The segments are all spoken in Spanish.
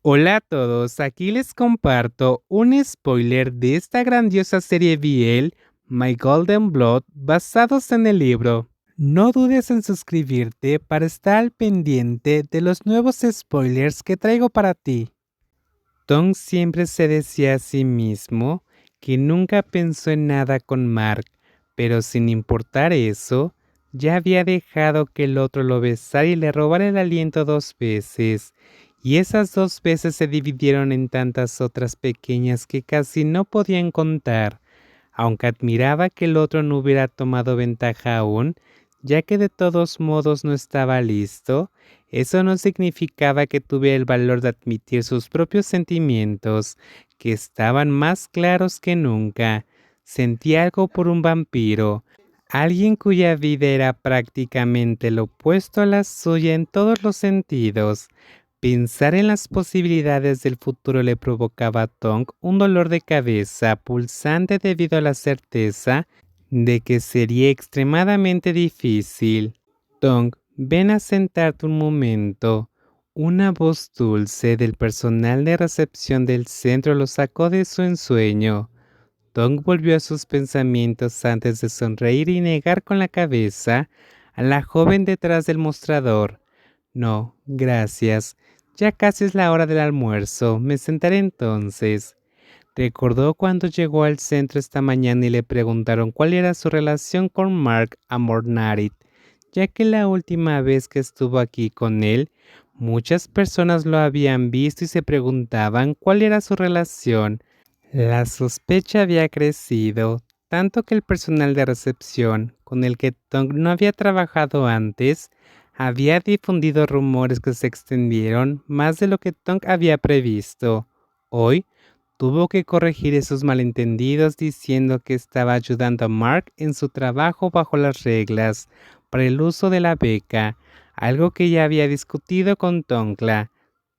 Hola a todos, aquí les comparto un spoiler de esta grandiosa serie BL, My Golden Blood, basados en el libro. No dudes en suscribirte para estar al pendiente de los nuevos spoilers que traigo para ti. Tom siempre se decía a sí mismo que nunca pensó en nada con Mark, pero sin importar eso, ya había dejado que el otro lo besara y le robara el aliento 2 veces, y esas 2 veces se dividieron en tantas otras pequeñas que casi no podían contar, aunque admiraba que el otro no hubiera tomado ventaja aún, ya que de todos modos no estaba listo. Eso no significaba que tuviera el valor de admitir sus propios sentimientos, que estaban más claros que nunca. Sentía algo por un vampiro, alguien cuya vida era prácticamente lo opuesto a la suya en todos los sentidos. Pensar en las posibilidades del futuro le provocaba a Tong un dolor de cabeza pulsante debido a la certeza de que sería extremadamente difícil. Tong, ven a sentarte un momento. Una voz dulce del personal de recepción del centro lo sacó de su ensueño. Tong volvió a sus pensamientos antes de sonreír y negar con la cabeza a la joven detrás del mostrador. No, gracias. Ya casi es la hora del almuerzo. Me sentaré entonces. Recordó cuando llegó al centro esta mañana y le preguntaron cuál era su relación con Mark Amornarit, ya que la última vez que estuvo aquí con él, muchas personas lo habían visto y se preguntaban cuál era su relación. La sospecha había crecido, tanto que el personal de recepción, con el que Tong no había trabajado antes, había difundido rumores que se extendieron más de lo que Tong había previsto. Hoy, tuvo que corregir esos malentendidos diciendo que estaba ayudando a Mark en su trabajo bajo las reglas para el uso de la beca, algo que ya había discutido con Tongla.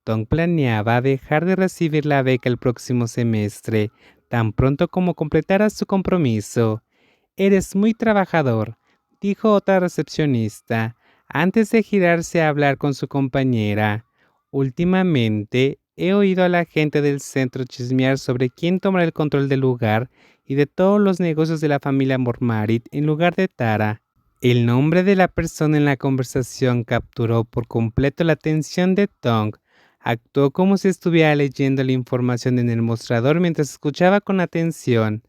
Tong planeaba dejar de recibir la beca el próximo semestre, tan pronto como completara su compromiso. Eres muy trabajador, dijo otra recepcionista, antes de girarse a hablar con su compañera. Últimamente, he oído a la gente del centro chismear sobre quién tomará el control del lugar y de todos los negocios de la familia Mormarit en lugar de Tara. El nombre de la persona en la conversación capturó por completo la atención de Tong. Actuó como si estuviera leyendo la información en el mostrador mientras escuchaba con atención.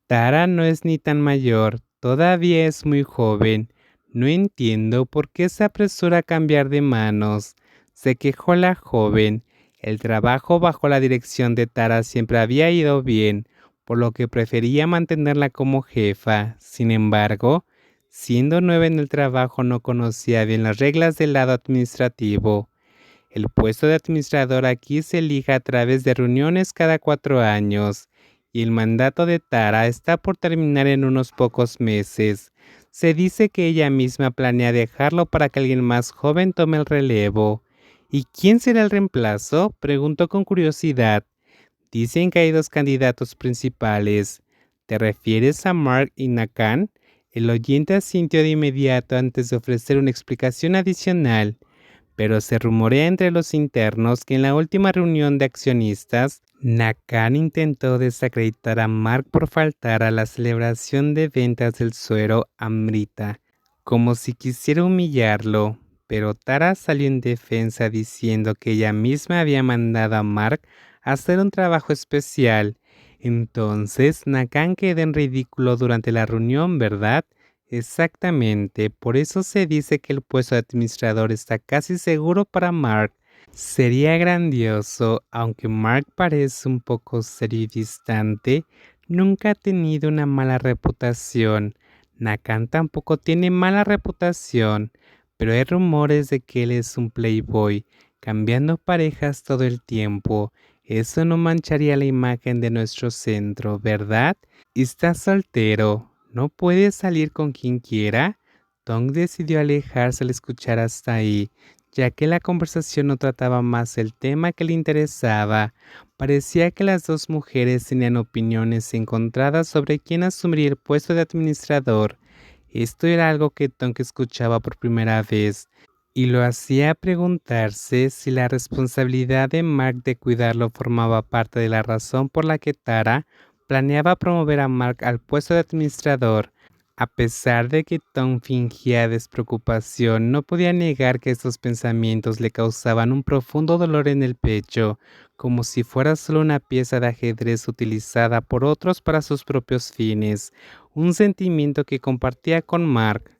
Tara no es ni tan mayor, todavía es muy joven. No entiendo por qué se apresura a cambiar de manos, se quejó la joven. El trabajo bajo la dirección de Tara siempre había ido bien, por lo que prefería mantenerla como jefa. Sin embargo, siendo nueva en el trabajo no conocía bien las reglas del lado administrativo. El puesto de administrador aquí se elige a través de reuniones cada 4 años, y el mandato de Tara está por terminar en unos pocos meses. Se dice que ella misma planea dejarlo para que alguien más joven tome el relevo. ¿Y quién será el reemplazo?, preguntó con curiosidad. Dicen que hay dos candidatos principales. ¿Te refieres a Mark y Nakan? El oyente asintió de inmediato antes de ofrecer una explicación adicional, pero se rumorea entre los internos que en la última reunión de accionistas, Nakan intentó desacreditar a Mark por faltar a la celebración de ventas del suero Amrita, como si quisiera humillarlo, pero Tara salió en defensa diciendo que ella misma había mandado a Mark a hacer un trabajo especial. Entonces, Nakan quedó en ridículo durante la reunión, ¿verdad? Exactamente, por eso se dice que el puesto de administrador está casi seguro para Mark. Sería grandioso, aunque Mark parece un poco serio y distante, nunca ha tenido una mala reputación. Nakan tampoco tiene mala reputación, pero hay rumores de que él es un playboy, cambiando parejas todo el tiempo. Eso no mancharía la imagen de nuestro centro, ¿verdad? Está soltero, no puede salir con quien quiera. Tong decidió alejarse al escuchar hasta ahí, ya que la conversación no trataba más el tema que le interesaba. Parecía que las dos mujeres tenían opiniones encontradas sobre quién asumiría el puesto de administrador. Esto era algo que Tong escuchaba por primera vez. y lo hacía preguntarse si la responsabilidad de Mark de cuidarlo formaba parte de la razón por la que Tara planeaba promover a Mark al puesto de administrador. A pesar de que Tom fingía despreocupación, no podía negar que estos pensamientos le causaban un profundo dolor en el pecho, como si fuera solo una pieza de ajedrez utilizada por otros para sus propios fines, un sentimiento que compartía con Mark.